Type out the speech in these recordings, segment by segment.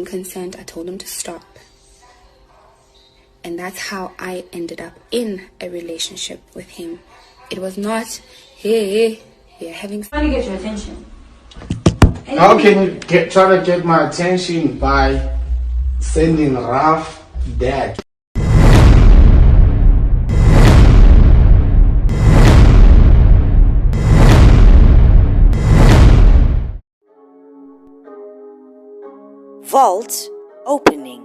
consent. I told him to stop. And that's how I ended up in a relationship with him. It was not, hey, we are having... Trying to get your attention. How can you try to get my attention by sending rough dad? Vault opening.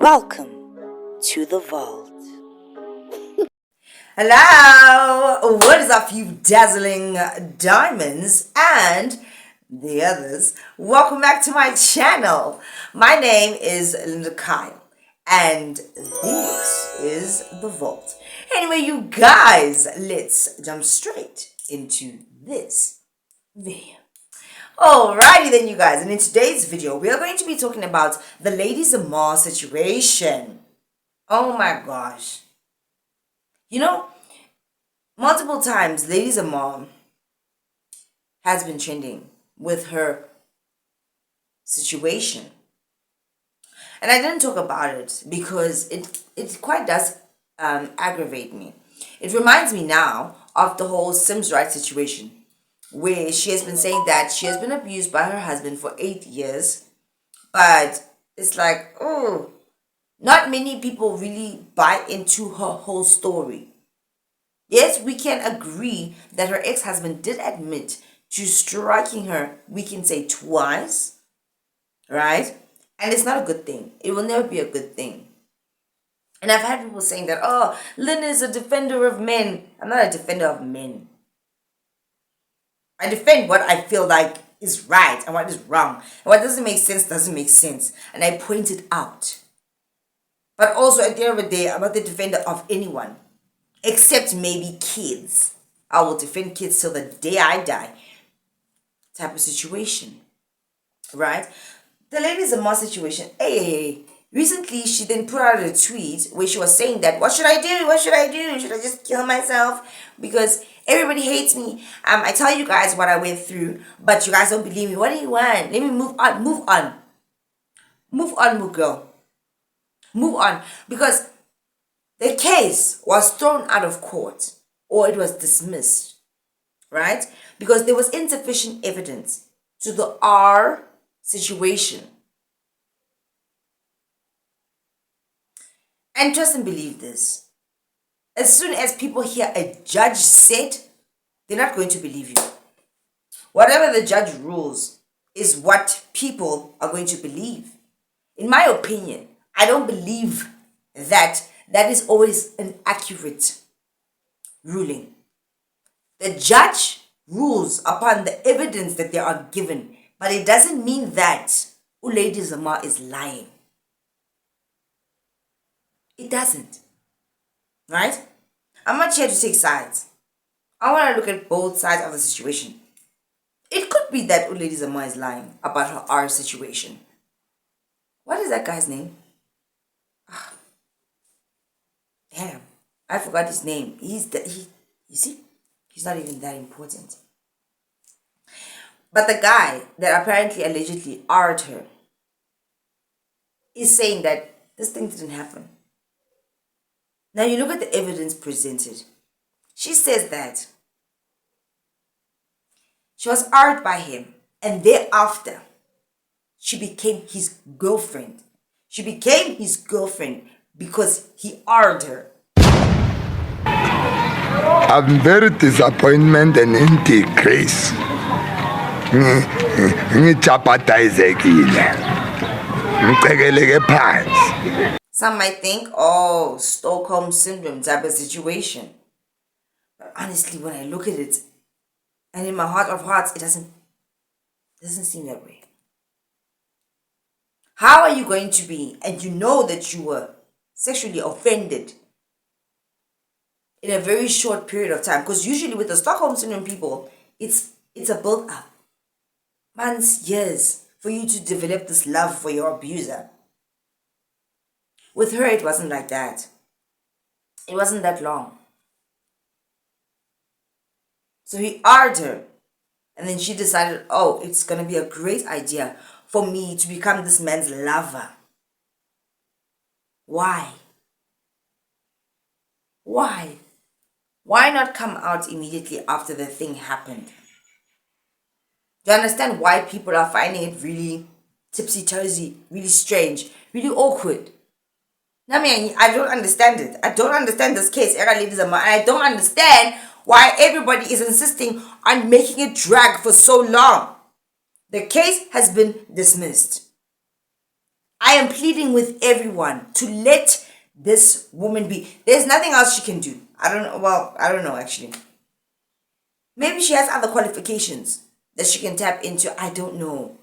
Welcome to the vault. Hello! What is up, you dazzling diamonds and the others? Welcome back to my channel. My name is Linda Kyle and this is the vault. Anyway, you guys, let's jump straight into this video. Alrighty then, you guys, and in today's video we are going to be talking about the Lady Zamar situation. Oh my gosh. You know, multiple times Lady Zamar has been trending with her situation, and I didn't talk about it because it quite does aggravate me. It reminds me now of the whole Sims rights situation, where she has been saying that she has been abused by her husband for 8 years. But it's like, oh, not many people really buy into her whole story. Yes, we can agree that her ex-husband did admit to striking her, we can say twice, right? And it's not a good thing. It will never be a good thing. And I've had people saying that, oh, Lynn is a defender of men. I'm not a defender of men. I defend what I feel like is right and what is wrong. And what doesn't make sense doesn't make sense. And I point it out. But also at the end of the day, I'm not the defender of anyone. Except maybe kids. I will defend kids till the day I die. Type of situation. Right? The Lady Zamar situation. Hey. Recently, she then put out a tweet where she was saying that, what should I do? What should I do? Should I just kill myself? Because everybody hates me. I tell you guys what I went through, but you guys don't believe me. What do you want? Let me move on. Move on. Move on, move girl. Move on. Because the case was thrown out of court, or it was dismissed. Right? Because there was insufficient evidence to the R situation. And trust and believe this. As soon as people hear a judge said, they're not going to believe you. Whatever the judge rules is what people are going to believe. In my opinion, I don't believe that is always an accurate ruling. The judge rules upon the evidence that they are given, but it doesn't mean that Lady Zamar is lying. It doesn't. Right? I'm not here to take sides. I want to look at both sides of the situation. It could be that Lady Zamar is lying about her R situation. What is that guy's name? Damn. I forgot his name. You see? He's not even that important. But the guy that apparently allegedly R'd her is saying that this thing didn't happen. Now you look at the evidence presented. She says that she was R'd by him, and thereafter she became his girlfriend. She became his girlfriend because he R'd her. I'm very disappointed and empty, Grace. Some might think, oh, Stockholm Syndrome type of situation. But honestly, when I look at it, and in my heart of hearts, it doesn't seem that way. How are you going to be, and you know that you were sexually offended in a very short period of time? Because usually with the Stockholm Syndrome people, it's a build-up. Months, years, for you to develop this love for your abuser. With her, it wasn't like that. It wasn't that long. So he R'd her. And then she decided, oh, it's going to be a great idea for me to become this man's lover. Why? Why? Why not come out immediately after the thing happened? Do you understand why people are finding it really tipsy-toesy, really strange, really awkward? I mean, I don't understand it. I don't understand this case, ladies and I don't understand why everybody is insisting on making it drag for so long. The case has been dismissed. I am pleading with everyone to let this woman be. There's nothing else she can do. I don't know. Well, I don't know actually. Maybe she has other qualifications that she can tap into. I don't know.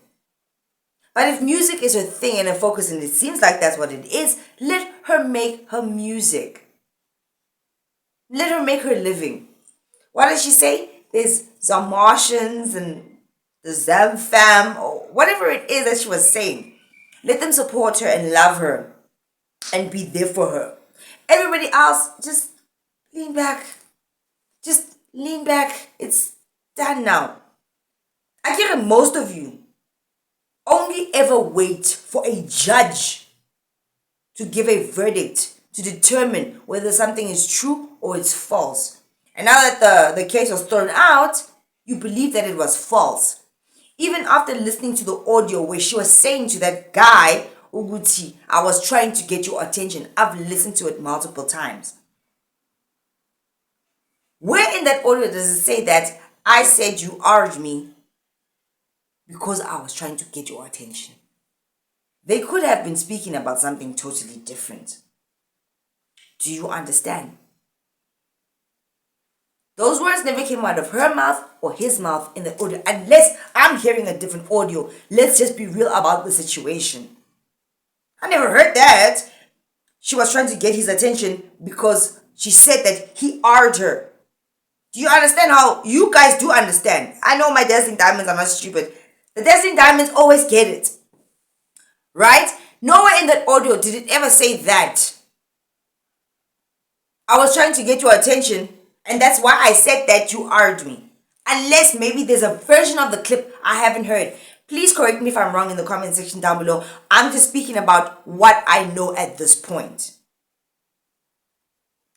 But if music is her thing and her focus, and it seems like that's what it is, let her make her music. Let her make her living. What does she say? There's Zamartians and the Zam fam, or whatever it is that she was saying. Let them support her and love her and be there for her. Everybody else, just lean back. Just lean back. It's done now. I get most of you only ever wait for a judge to give a verdict to determine whether something is true or it's false. And now that the case was thrown out, you believe that it was false. Even after listening to the audio where she was saying to that guy, Uguti, I was trying to get your attention. I've listened to it multiple times. Where in that audio does it say that I said you urged me because I was trying to get your attention? They could have been speaking about something totally different. Do you understand? Those words never came out of her mouth or his mouth in the audio, unless I'm hearing a different audio. Let's just be real about the situation. I never heard that. She was trying to get his attention because she said that he urged her. Do you understand how you guys do understand? I know my dazzling diamonds are not stupid. The dazzling diamonds always get it. Right? Nowhere in that audio did it ever say that. I was trying to get your attention, and that's why I said that you urged me. Unless maybe there's a version of the clip I haven't heard. Please correct me if I'm wrong in the comment section down below. I'm just speaking about what I know at this point.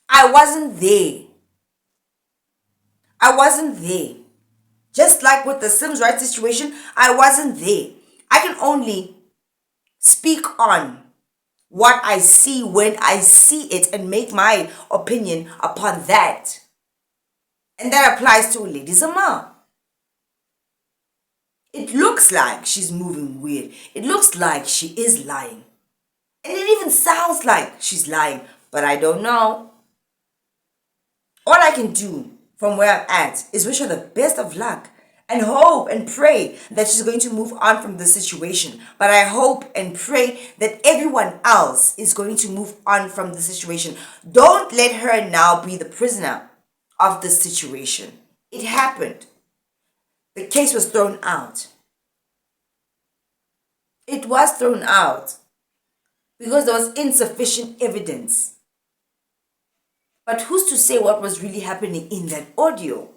I wasn't there. I wasn't there. Just like with the Sims rights situation, I wasn't there. I can only speak on what I see when I see it and make my opinion upon that. And that applies to Lady Zamar. It looks like she's moving weird. It looks like she is lying. And it even sounds like she's lying, but I don't know. All I can do from where I'm at is wish her the best of luck and hope and pray that she's going to move on from the situation. But I hope and pray that everyone else is going to move on from the situation. Don't let her now be the prisoner of this situation. It happened. The case was thrown out. It was thrown out because there was insufficient evidence. But who's to say what was really happening in that audio?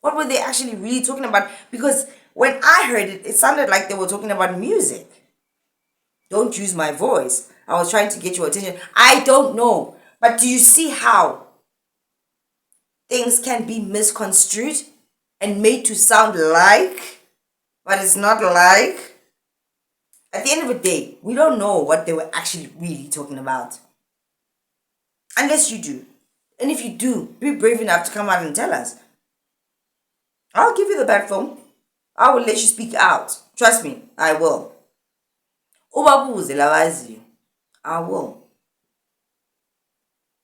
What were they actually really talking about? Because when I heard it, it sounded like they were talking about music. Don't use my voice. I was trying to get your attention. I don't know. But do you see how things can be misconstrued and made to sound like, but it's not like? At the end of the day, we don't know what they were actually really talking about. Unless you do. And if you do, be brave enough to come out and tell us. I'll give you the platform. I will let you speak out. Trust me, I will. I will.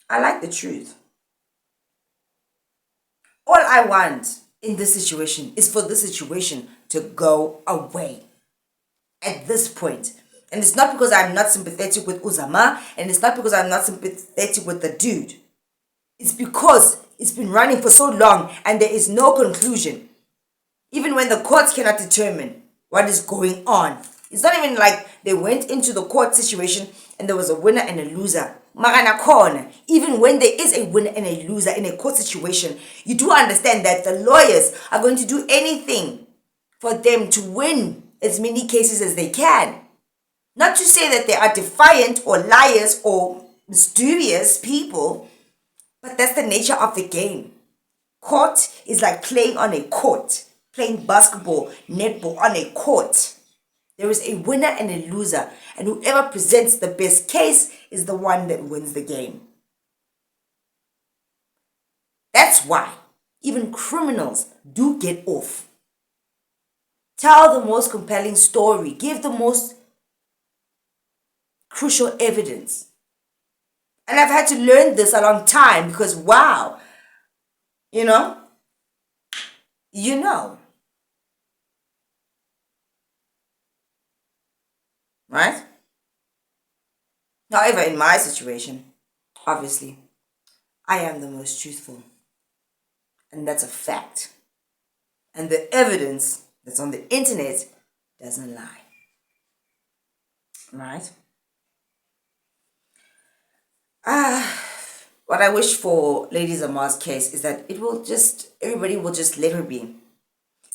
I like the truth. All I want in this situation is for this situation to go away. At this point. And it's not because I'm not sympathetic with Uzama, and it's not because I'm not sympathetic with the dude. It's because it's been running for so long and there is no conclusion. Even when the courts cannot determine what is going on. It's not even like they went into the court situation and there was a winner and a loser. Magana corner. Even when there is a winner and a loser in a court situation, you do understand that the lawyers are going to do anything for them to win as many cases as they can. Not to say that they are defiant or liars or mysterious people, but that's the nature of the game. Court is like playing on a court, playing basketball, netball on a court. There is a winner and a loser, and whoever presents the best case is the one that wins the game. That's why even criminals do get off. Tell the most compelling story, give the most crucial evidence. And I've had to learn this a long time because wow, you know. Right? However, in my situation, obviously, I am the most truthful. And that's a fact. And the evidence that's on the internet doesn't lie. Right? What I wish for Lady Zamar's case is that everybody will just let her be.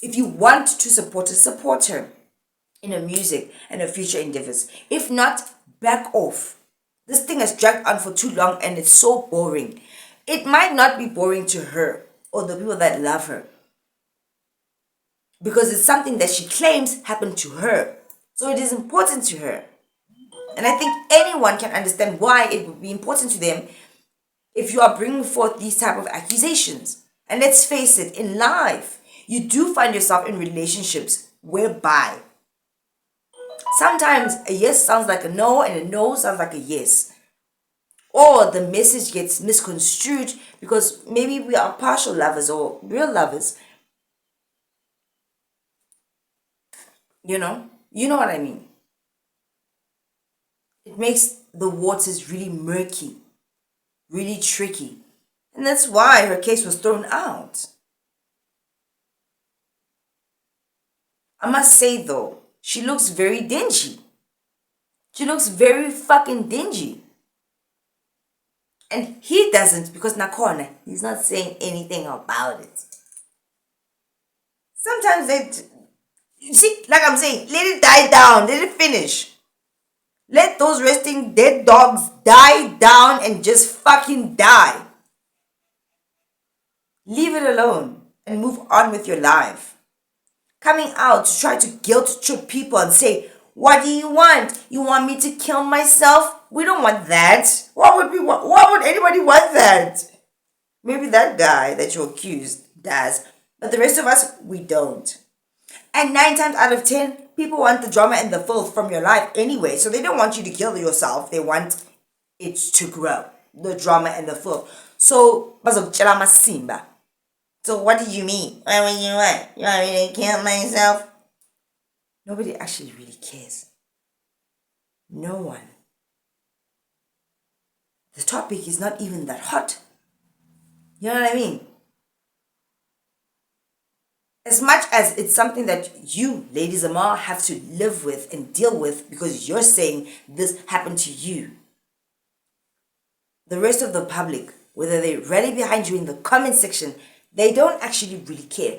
If you want to support her in her music and her future endeavors. If not, back off. This thing has dragged on for too long and it's so boring. It might not be boring to her or the people that love her, because it's something that she claims happened to her. So it is important to her. And I think anyone can understand why it would be important to them if you are bringing forth these type of accusations. And let's face it, in life, you do find yourself in relationships whereby sometimes a yes sounds like a no and a no sounds like a yes. Or the message gets misconstrued because maybe we are partial lovers or real lovers. You know what I mean. It makes the waters really murky, really tricky. And that's why her case was thrown out. I must say though, she looks very dingy. She looks very fucking dingy. And he doesn't, because Nakona, he's not saying anything about it. Sometimes you see, like I'm saying, let it die down, let it finish. Let those resting dead dogs die down and just fucking die. Leave it alone and move on with your life. Coming out to try to guilt trip people and say, what do you want? You want me to kill myself? We don't want that. Why would anybody want that? Maybe that guy that you accused does, but the rest of us, we don't. And 9 times out of 10, people want the drama and the filth from your life anyway. So they don't want you to kill yourself. They want it to grow. The drama and the filth. So, so what do you mean? What would you want? You want me to kill myself? Nobody actually really cares. No one. The topic is not even that hot. You know what I mean? As much as it's something that you, Lady Zamar, have to live with and deal with because you're saying this happened to you. The rest of the public, whether they rally behind you in the comment section, they don't actually really care.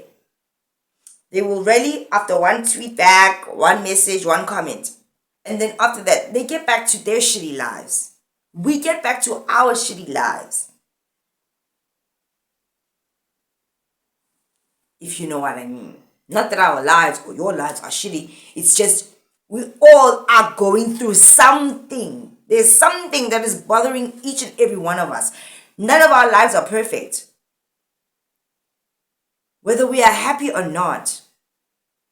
They will rally after one tweet back, one message, one comment. And then after that, they get back to their shitty lives. We get back to our shitty lives. If you know what I mean. Not that our lives or your lives are shitty. It's just we all are going through something. There's something that is bothering each and every one of us. None of our lives are perfect. Whether we are happy or not.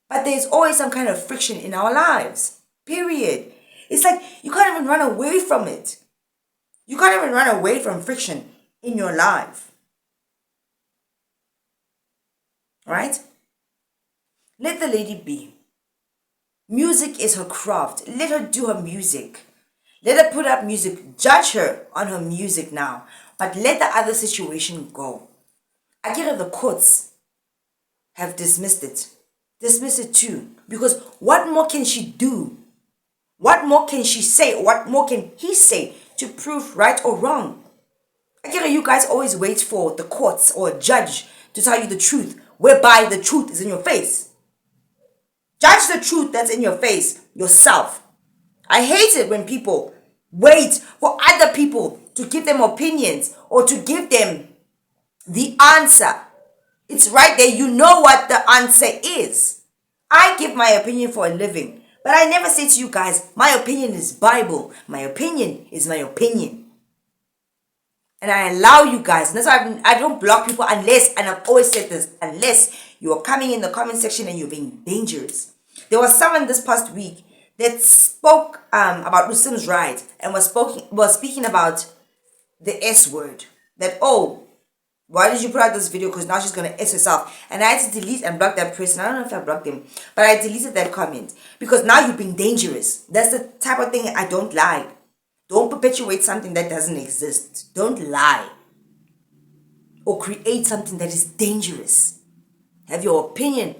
But there's always some kind of friction in our lives. Period. It's like you can't even run away from it. You can't even run away from friction in your life. Right? Let the lady be. Music is her craft. Let her do her music. Let her put up music. Judge her on her music now. But let the other situation go. I get that the courts have dismissed it. Dismiss it too. Because what more can she do? What more can she say? What more can he say to prove right or wrong? I get that you guys always wait for the courts or a judge to tell you the truth, whereby the truth is in your face. Judge the truth that's in your face yourself. I hate it when people wait for other people to give them opinions or to give them the answer. It's right there. You know what the answer is. I give my opinion for a living, but I never say to you guys, my opinion is Bible. My opinion is my opinion. And I allow you guys, and that's why I don't block people unless, and I've always said this, unless you are coming in the comment section and you're being dangerous. There was someone this past week that spoke about Muslims' rights and was speaking about the S word. That, oh, why did you put out this video? Because now she's going to S herself. And I had to delete and block that person. I don't know if I blocked them, but I deleted that comment. Because now you're being dangerous. That's the type of thing I don't like. Don't perpetuate something that doesn't exist. Don't lie. Or create something that is dangerous. Have your opinion,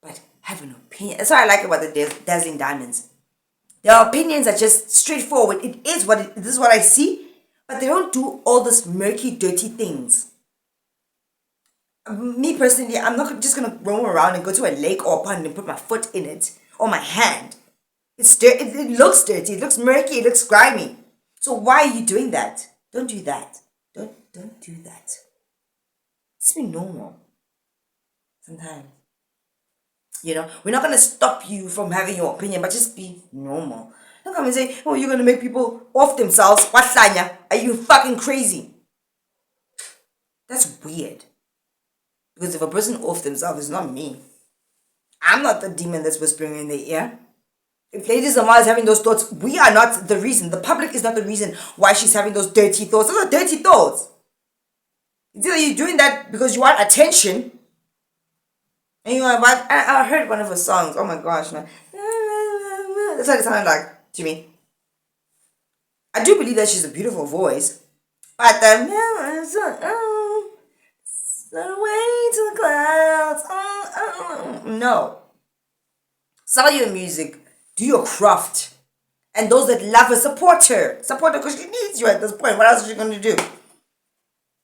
but have an opinion. That's what I like about the Dazzling Diamonds. Their opinions are just straightforward. It is what this is what I see, but they don't do all this murky, dirty things. Me personally, I'm not just gonna roam around and go to a lake or a pond and put my foot in it or my hand. It's dirty. It looks dirty. It looks murky. It looks grimy. So why are you doing that? Don't do that. Don't do that. Just be normal. Sometimes, we're not gonna stop you from having your opinion, but just be normal. Don't come and say, "Oh, you're gonna make people off themselves." What, are you fucking crazy? That's weird. Because if a person off themselves, it's not me. I'm not the demon that's whispering in their ear. If Lady Zamar is having those thoughts, we are not the reason. The public is not the reason why she's having those dirty thoughts. Those are dirty thoughts. It's either you're doing that because you want attention. And you want, I heard one of her songs. Oh my gosh. That's what it sounded like to me. I do believe that she's a beautiful voice. But the way to the clouds. No. Sell your music. Do your craft. And those that love her, support her. Support her because she needs you at this point. What else is she going to do?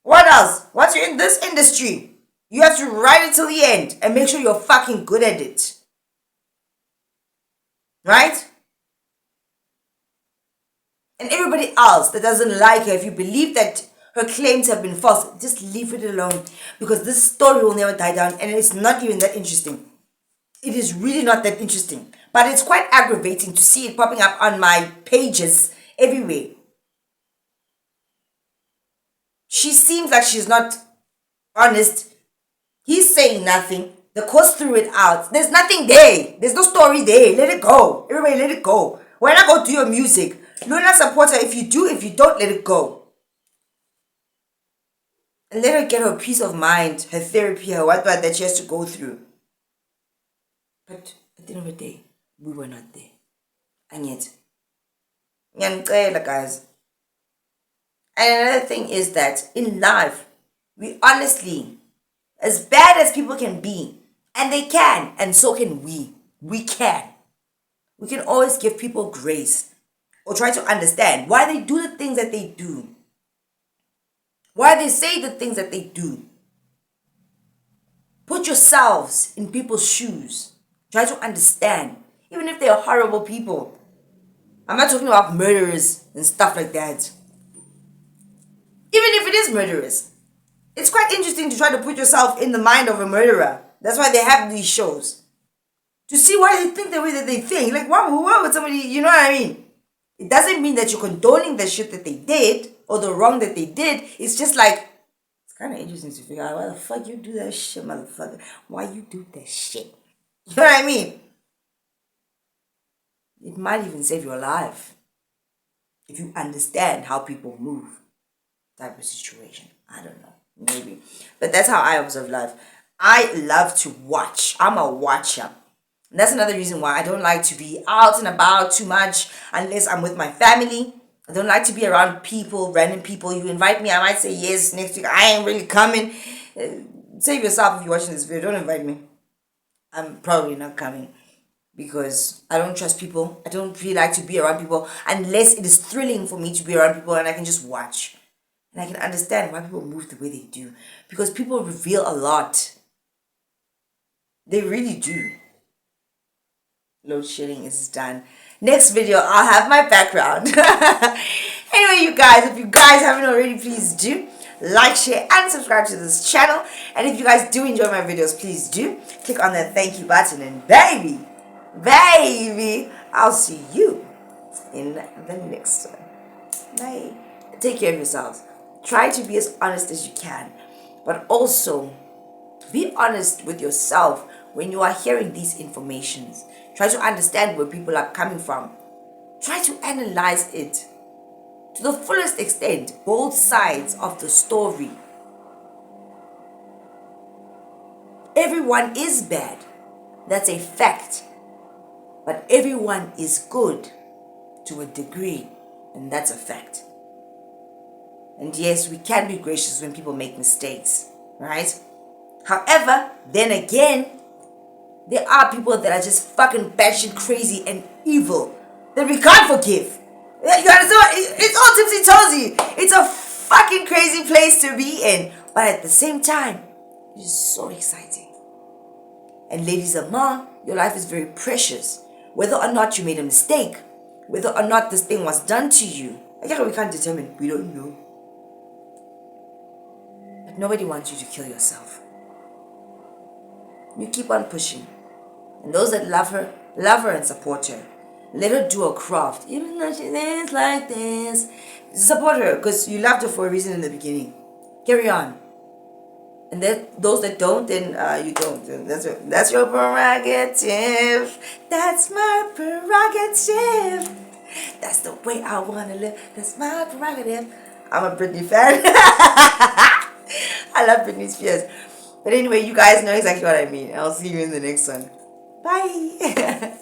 What else? Once you're in this industry, you have to ride it till the end and make sure you're fucking good at it. Right? And everybody else that doesn't like her, if you believe that her claims have been false, just leave it alone. Because this story will never die down and it's not even that interesting. It is really not that interesting. But it's quite aggravating to see it popping up on my pages everywhere. She seems like she's not honest. He's saying nothing. The court threw it out. There's nothing there. There's no story there. Let it go. Everybody let it go. When I go do your music, Luna support her. If you do, if you don't, let it go. And let her get her peace of mind, her therapy, her what that she has to go through. But at the end of the day, we were not there. And yet, guys. And another thing is that in life, we honestly, as bad as people can be, and they can, and so can we. We can. We can always give people grace or try to understand why they do the things that they do. Why they say the things that they do. Put yourselves in people's shoes. Try to understand. Even if they are horrible people. I'm not talking about murderers and stuff like that. Even if it is murderous. It's quite interesting to try to put yourself in the mind of a murderer. That's why they have these shows. To see why they think the way that they think. Like, why would somebody, you know what I mean? It doesn't mean that you're condoning the shit that they did or the wrong that they did. It's just like, it's kind of interesting to figure out why the fuck you do that shit, motherfucker. Why you do that shit? You know what I mean? It might even save your life if you understand how people move. Type of situation. I don't know. Maybe. But that's how I observe life. I love to watch. I'm a watcher. And that's another reason why I don't like to be out and about too much unless I'm with my family. I don't like to be around people, random people. You invite me, I might say yes next week. I ain't really coming. Save yourself if you're watching this video. Don't invite me. I'm probably not coming because I don't trust people. I don't really like to be around people unless it is thrilling for me to be around people and I can just watch. And I can understand why people move the way they do. Because people reveal a lot. They really do. load shedding is done. Next video, I'll have my background. Anyway, you guys, if you guys haven't already, please do like, share, and subscribe to this channel. And if you guys do enjoy my videos, please do click on that thank you button. And baby, I'll see you in the next one. Bye. Take care of yourselves. Try to be as honest as you can, but also be honest with yourself when you are hearing these informations. Try to understand where people are coming from. Try to analyze it to the fullest extent, both sides of the story. Everyone is bad. That's a fact. But everyone is good to a degree, and that's a fact. And yes, we can be gracious when people make mistakes, right? However, then again, there are people that are just fucking batshit crazy and evil that we can't forgive. You understand? It's all tipsy-toesy. It's a fucking crazy place to be in. But at the same time, it's so exciting. And Lady Zamar, your life is very precious. Whether or not you made a mistake, whether or not this thing was done to you, I guess we can't determine. We don't know. But nobody wants you to kill yourself. You keep on pushing. And those that love her and support her. Let her do her craft. Even though she is like this, support her, because you loved her for a reason in the beginning. Carry on. And those that don't, then you don't. That's your prerogative. That's my prerogative. That's the way I want to live. That's my prerogative. I'm a Britney fan. I love Britney Spears. But anyway, you guys know exactly what I mean. I'll see you in the next one. Bye.